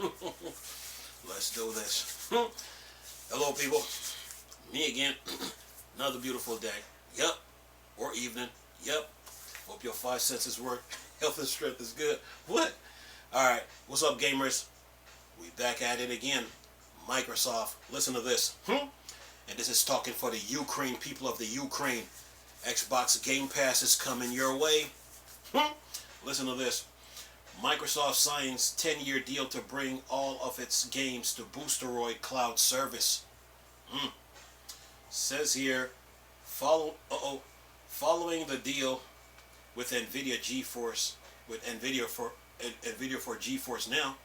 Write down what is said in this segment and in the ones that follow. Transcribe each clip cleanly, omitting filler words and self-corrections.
Let's do this. Hello, people. Me again. Another beautiful day. Yep. Or evening. Yep. Hope your five senses work. Health and strength is good. What? Alright. What's up, gamers? We back at it again. Microsoft. Listen to this. And this is talking for the Ukraine, people of the Ukraine. Xbox Game Pass is coming your way. Listen to this. Microsoft signs 10-year deal to bring all of its games to Boosteriod cloud service. Says here, following the deal with NVIDIA for GeForce Now,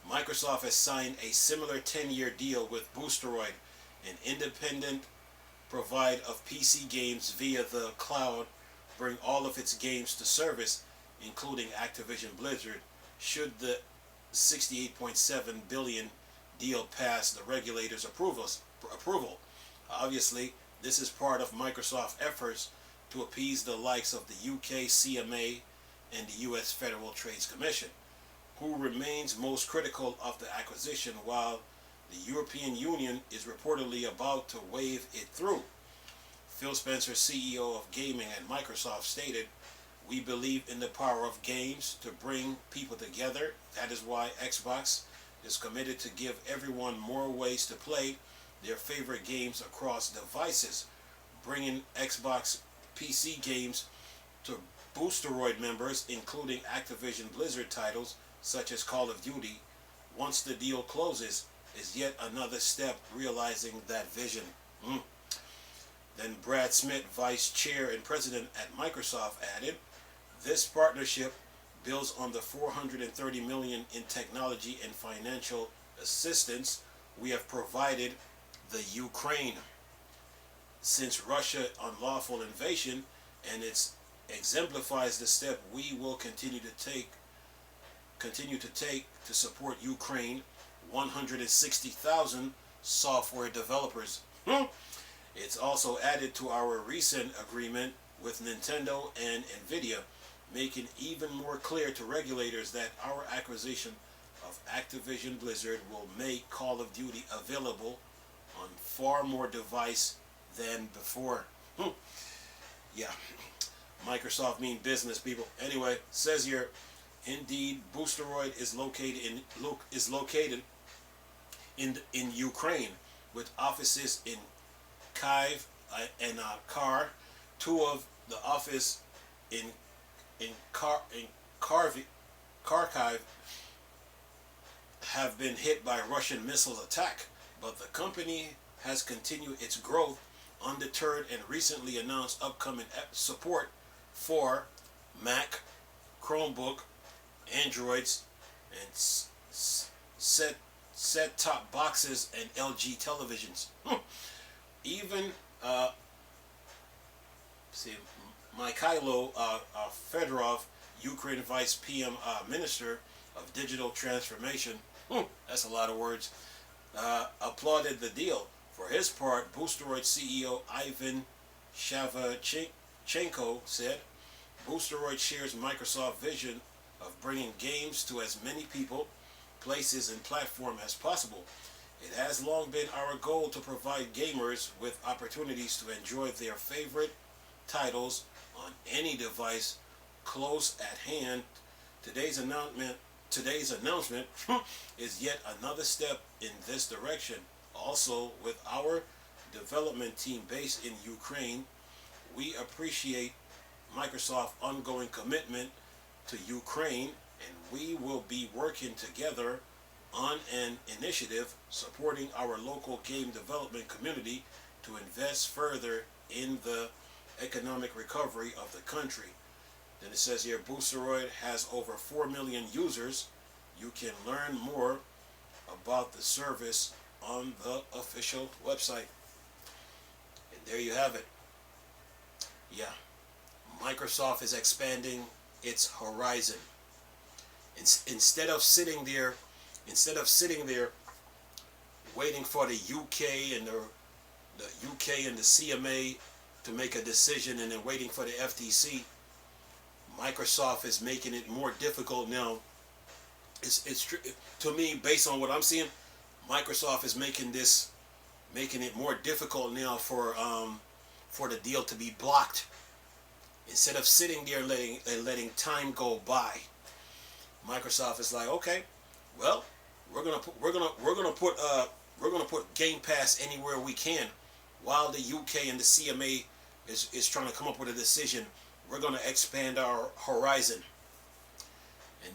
Microsoft has signed a similar 10-year deal with Boosteriod, an independent provider of PC games via the cloud, bring all of its games to service, including Activision Blizzard, should the $68.7 billion deal pass the regulators' approval. Obviously, this is part of Microsoft's efforts to appease the likes of the UK CMA and the US Federal Trade Commission, who remains most critical of the acquisition, while the European Union is reportedly about to wave it through. Phil Spencer, CEO of gaming at Microsoft, stated, "We believe in the power of games to bring people together. That is why Xbox is committed to give everyone more ways to play their favorite games across devices. Bringing Xbox PC games to Boosteroid members, including Activision Blizzard titles such as Call of Duty, once the deal closes, is yet another step realizing that vision." Then Brad Smith, Vice Chair and President at Microsoft, added, "This partnership builds on the $430 million in technology and financial assistance we have provided the Ukraine since Russia's unlawful invasion, and it exemplifies the step we will continue to take to support Ukraine 160,000 software developers." It's also added to our recent agreement with Nintendo and NVIDIA, making even more clear to regulators that our acquisition of Activision Blizzard will make Call of Duty available on far more devices than before. Yeah, Microsoft mean business, people. Anyway, says here, indeed, Boosteroid is located in Ukraine, with offices in Kyiv and Kharkiv. Two of the offices in Kharkiv have been hit by Russian missile attack, but the company has continued its growth undeterred and recently announced upcoming support for Mac, Chromebook, Androids, and set-top boxes and LG televisions. Even Mikhailo Fedorov, Ukraine Vice PM Minister of Digital Transformation, that's a lot of words, applauded the deal. For his part, Boosteroid CEO Ivan Shavchenko said, "Boosteroid shares Microsoft's vision of bringing games to as many people, places, and platforms as possible. It has long been our goal to provide gamers with opportunities to enjoy their favorite titles on any device close at hand. Today's announcement is yet another step in this direction. Also, with our development team based in Ukraine, we appreciate Microsoft's ongoing commitment to Ukraine, and we will be working together on an initiative supporting our local game development community to invest further in the economic recovery of the country." Then it says here, Boosteroid has over 4 million users. You can learn more about the service on the official website. And there you have it. Yeah, Microsoft is expanding its horizon. Instead of sitting there waiting for the UK and the CMA to make a decision and then waiting for the FTC, Microsoft is making it more difficult now to me, based on what I'm seeing, Microsoft is making it more difficult now for the deal to be blocked. Instead of sitting there letting time go by, Microsoft is like, okay, well, we're gonna put Game Pass anywhere we can, while the UK and the CMA is trying to come up with a decision. We're gonna expand our horizon, and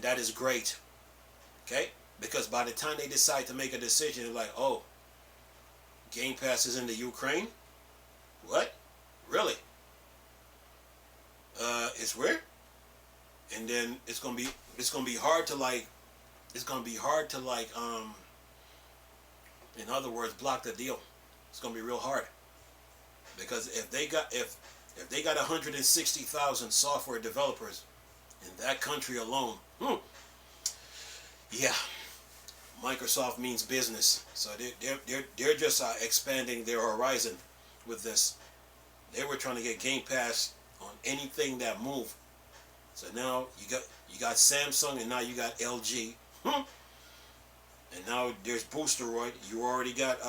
that is great, okay? Because by the time they decide to make a decision, they're like, oh, Game Pass is in the Ukraine. What? Really? It's where? And then it's gonna be hard to like in other words, block the deal. It's gonna be real hard, because if they got 160,000 software developers in that country alone, yeah, Microsoft means business. So they're just expanding their horizon with this. They were trying to get Game Pass on anything that moved. So now you got Samsung, and now you got LG, and now there's Boosteriod. You already got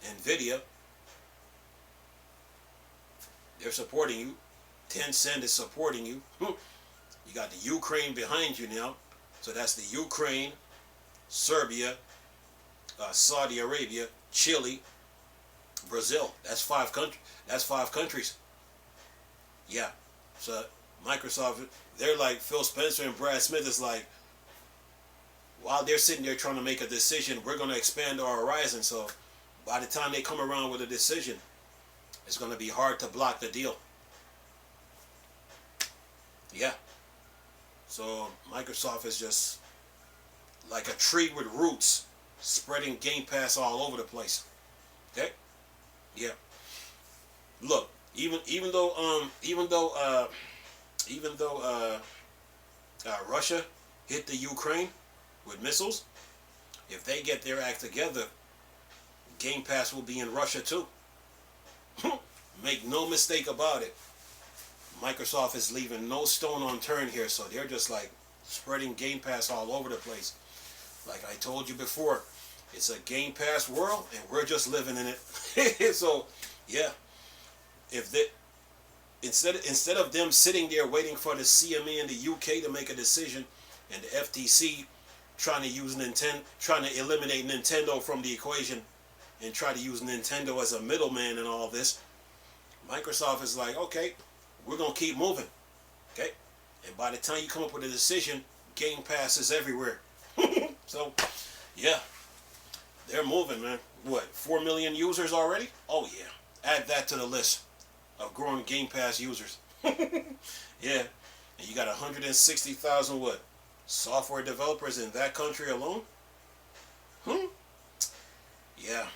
Nvidia. They're supporting you. Tencent is supporting you. You got the Ukraine behind you now. So that's the Ukraine, Serbia, Saudi Arabia, Chile, Brazil. That's five countries. Yeah. So Microsoft, they're like Phil Spencer and Brad Smith is like, while they're sitting there trying to make a decision, we're going to expand our horizon. So by the time they come around with a decision, it's going to be hard to block the deal. Yeah. So Microsoft is just like a tree with roots, spreading Game Pass all over the place. Okay? Yeah. Look, even though Russia hit the Ukraine with missiles, if they get their act together, Game Pass will be in Russia too. Make no mistake about it. Microsoft is leaving no stone unturned here, so they're just like spreading Game Pass all over the place. Like I told you before, it's a Game Pass world, and we're just living in it. So, yeah, if they instead of them sitting there waiting for the CMA in the UK to make a decision, and the FTC trying to eliminate Nintendo from the equation, and try to use Nintendo as a middleman in all this, Microsoft is like, okay, we're gonna keep moving, okay? And by the time you come up with a decision, Game Pass is everywhere. So, yeah, they're moving, man. What, 4 million users already? Oh yeah, add that to the list of growing Game Pass users. Yeah, and you got 160,000 what? Software developers in that country alone? Yeah.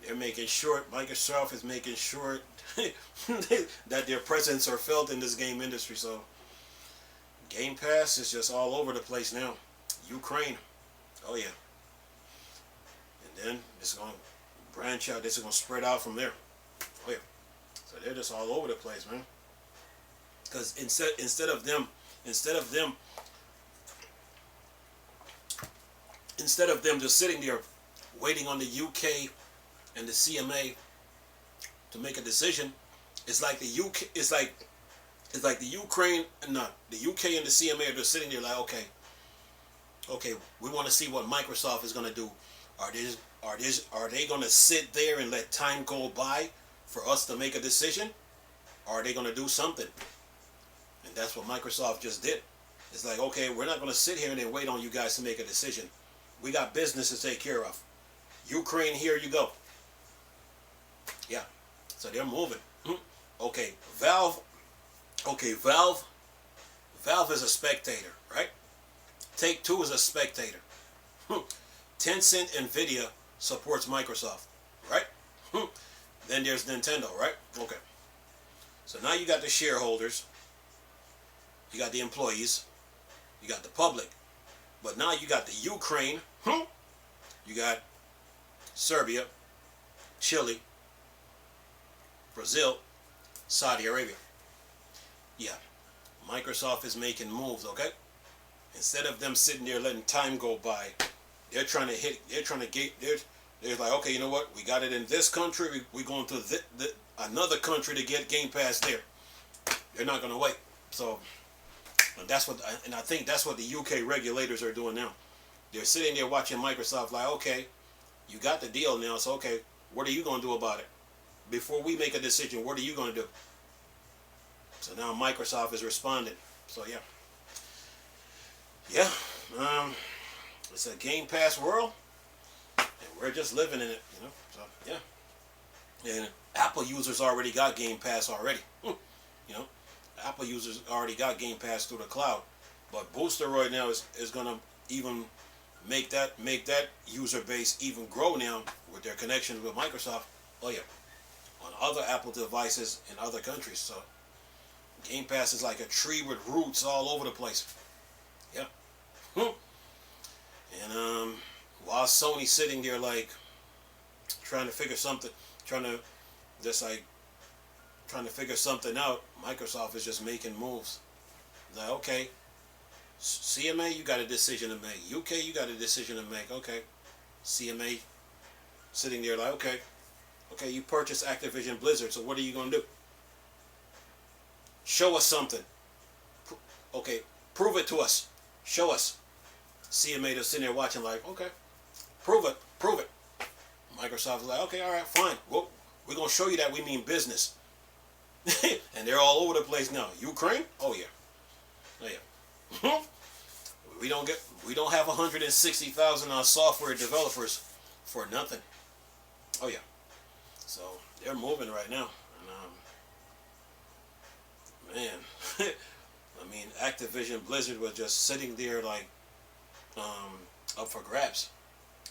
They're making sure, Microsoft is making sure that their presence are felt in this game industry. So Game Pass is just all over the place now. Ukraine. Oh yeah. And then it's going to branch out. This is going to spread out from there. Oh yeah. So they're just all over the place, man. Because instead of them just sitting there waiting on the UK and the CMA to make a decision, it's like the Ukraine, not the UK and the CMA are just sitting there like, okay, we want to see what Microsoft is going to do. Are they going to sit there and let time go by for us to make a decision? Or are they going to do something? And that's what Microsoft just did. It's like, okay, we're not going to sit here and then wait on you guys to make a decision. We got business to take care of. Ukraine, here you go. Yeah. So they're moving. Okay, Valve is a spectator, right? Take-Two is a spectator. Tencent, Nvidia supports Microsoft, right? Then there's Nintendo, right? Okay. So now you got the shareholders, you got the employees, you got the public, but now you got the Ukraine, you got Serbia, Chile, Brazil, Saudi Arabia. Yeah, Microsoft is making moves, okay? Instead of them sitting there letting time go by, they're trying to hit. They're trying to get. They're like, okay, you know what? We got it in this country. We're going to another country to get Game Pass there. They're not going to wait. So, and I think that's what the UK regulators are doing now. They're sitting there watching Microsoft like, okay, you got the deal now. So, okay, what are you going to do about it? Before we make a decision, what are you going to do? So now Microsoft is responding. So yeah. Yeah. It's a Game Pass world. And we're just living in it, you know. So yeah. And Apple users already got Game Pass already. You know. Apple users already got Game Pass through the cloud. But Boosteriod now is gonna even make that user base even grow now with their connections with Microsoft. Oh yeah. On other Apple devices in other countries. So Game Pass is like a tree with roots all over the place. Yeah. And while Sony's sitting there like trying to figure something out, Microsoft is just making moves. Like, okay, CMA, you got a decision to make. UK, you got a decision to make. Okay. CMA sitting there like, okay, you purchased Activision Blizzard, so what are you going to do? Show us something. Okay, prove it to us. Show us. CMA is sitting there watching like, okay, prove it. Microsoft is like, okay, all right, fine. Well, we're going to show you that we mean business. And they're all over the place now. Ukraine? Oh, yeah. Oh, yeah. We don't have 160,000 software developers for nothing. Oh, yeah. So they're moving right now. And, man, I mean, Activision Blizzard was just sitting there like up for grabs.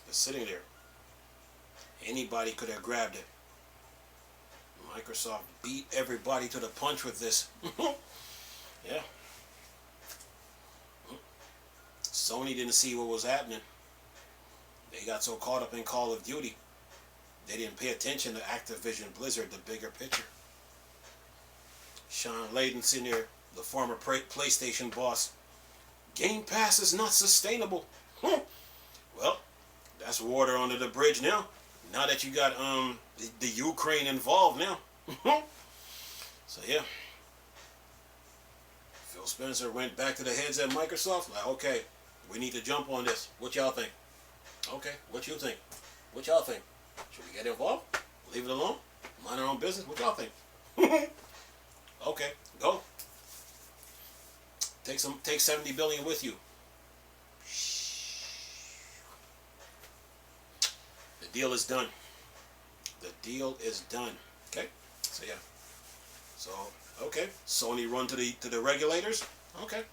Just sitting there. Anybody could have grabbed it. Microsoft beat everybody to the punch with this. Yeah. Sony didn't see what was happening. They got so caught up in Call of Duty, they didn't pay attention to Activision Blizzard, the bigger picture. Sean Layden sitting there, the former PlayStation boss. Game Pass is not sustainable. Well, that's water under the bridge now. Now that you got the Ukraine involved now. So yeah. Phil Spencer went back to the heads at Microsoft. Like, okay, we need to jump on this. What y'all think? Okay, what you think? What y'all think? Should we get involved? Leave it alone? Mind our own business? What y'all think? Okay, go. Take 70 billion with you. The deal is done. The deal is done. Okay? So yeah. So okay. Sony run to the regulators. Okay.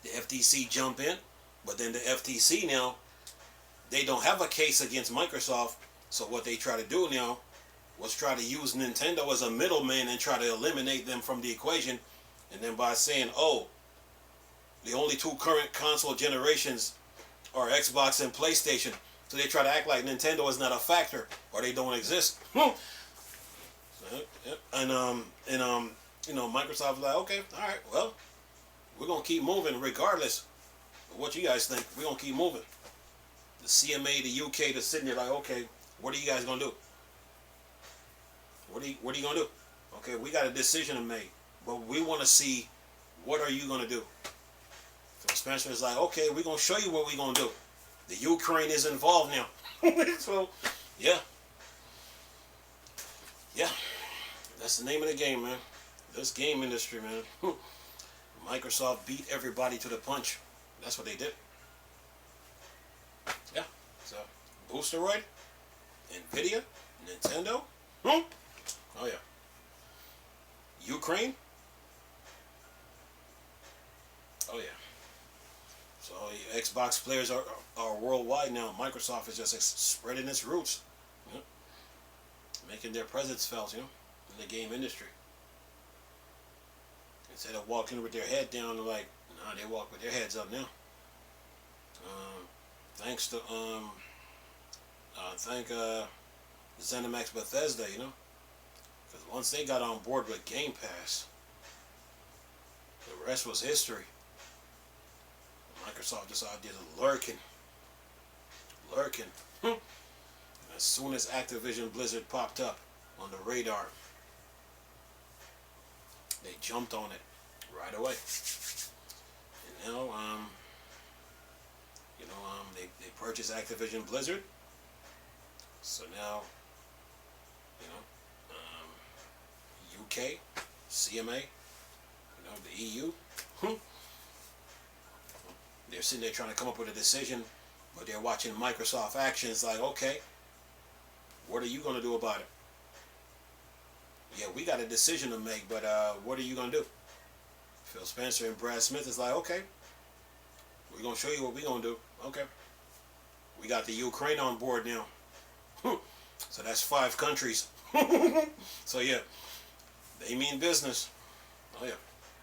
The FTC jump in, but then the FTC now, they don't have a case against Microsoft. So what they try to do now was try to use Nintendo as a middleman and try to eliminate them from the equation. And then by saying, oh, the only two current console generations are Xbox and PlayStation. So they try to act like Nintendo is not a factor or they don't exist. And Microsoft's like, okay, all right, well, we're gonna keep moving regardless of what you guys think. We're gonna keep moving. The CMA, the UK, they're sitting there like, okay, what are you guys gonna do? What are you gonna do? Okay, we got a decision to make, but we want to see what are you gonna do. So Spencer is like, okay, we're gonna show you what we're gonna do. The Ukraine is involved now. So, yeah. Yeah. That's the name of the game, man. This game industry, man. Microsoft beat everybody to the punch. That's what they did. Yeah. So, Boosteriod, Nvidia, Nintendo. Oh, yeah. Ukraine. Oh, yeah. So Xbox players are worldwide now. Microsoft is just spreading its roots, you know, making their presence felt, you know, in the game industry. Instead of walking with their head down, like, nah, they walk with their heads up now. Thanks to thank ZeniMax Bethesda, you know, because once they got on board with Game Pass, the rest was history. Microsoft just out there lurking. As soon as Activision Blizzard popped up on the radar, they jumped on it right away. And now, they purchased Activision Blizzard. So now, UK, CMA, the EU, they're sitting there trying to come up with a decision, but they're watching Microsoft actions like, okay, what are you going to do about it? Yeah, we got a decision to make, but what are you going to do? Phil Spencer and Brad Smith is like, okay, we're going to show you what we're going to do. Okay. We got the Ukraine on board now. So that's 5 countries. So yeah, they mean business. Oh yeah,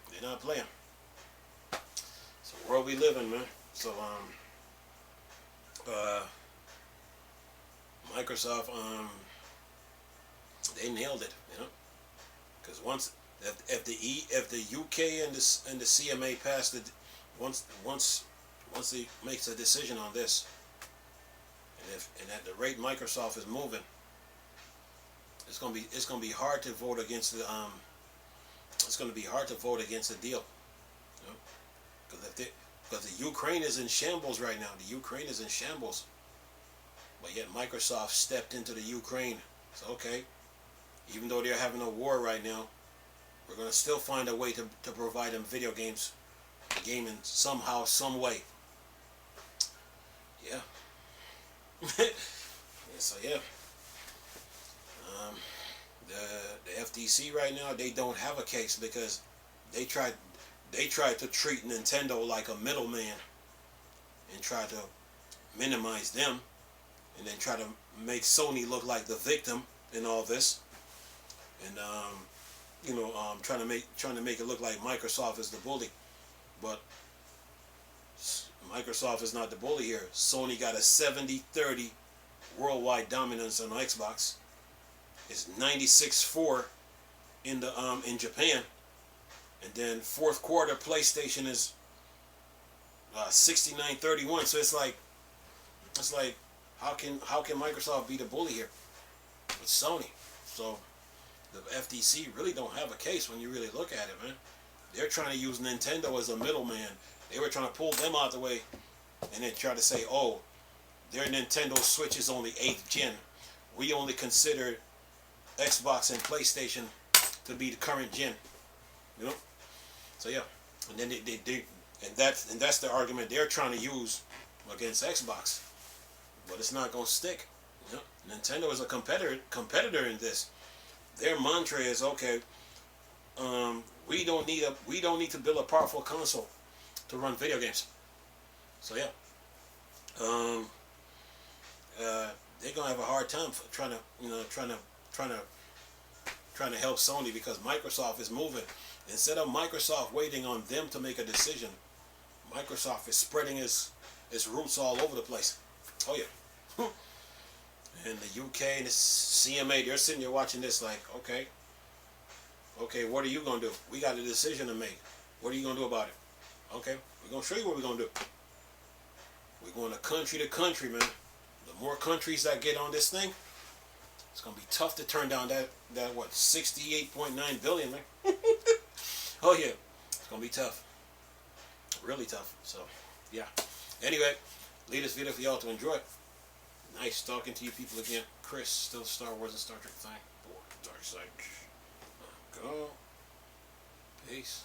they're not playing. It's the world we live in, man. So Microsoft, they nailed it, because once if the UK and the CMA passed it, once they makes a decision on this, and at the rate Microsoft is moving, it's gonna be hard to vote against the it's gonna be hard to vote against the deal, because the Ukraine is in shambles right now. The Ukraine is in shambles, but yet Microsoft stepped into the Ukraine. So okay, even though they're having a war right now, we're gonna still find a way to provide them video games, gaming somehow, some way. Yeah. So yeah, the FTC right now, they don't have a case because they tried to treat Nintendo like a middleman and try to minimize them, and then try to make Sony look like the victim in all this, and trying to make it look like Microsoft is the bully, but Microsoft is not the bully here. Sony got a 70-30 worldwide dominance on Xbox. It's 96-4 in Japan, and then fourth quarter PlayStation is 69-31. So it's like how can Microsoft be the bully here? It's Sony. So the FTC really don't have a case when you really look at it, man. They're trying to use Nintendo as a middleman. They were trying to pull them out the way, and then try to say, oh, their Nintendo Switch is only 8th gen. We only consider Xbox and PlayStation to be the current gen. So yeah, and then that's the argument they're trying to use against Xbox, but it's not gonna stick. Nintendo is a competitor in this. Their mantra is, okay, we don't need to build a powerful console to run video games. So yeah, they're gonna have a hard time trying to help Sony, because Microsoft is moving. Instead of Microsoft waiting on them to make a decision, Microsoft is spreading its roots all over the place. Oh yeah. And the UK and the CMA, they're sitting there watching this like, okay, what are you going to do? We got a decision to make. What are you going to do about it? Okay, we're going to show you what we're going to do. We're going to country, man. The more countries that get on this thing, it's going to be tough to turn down that 68.9 billion, man. Oh yeah, it's going to be tough. Really tough. So, yeah. Anyway, leave this video for y'all to enjoy. Nice talking to you people again. Chris, still Star Wars and Star Trek thing. Dark side. Go. Peace.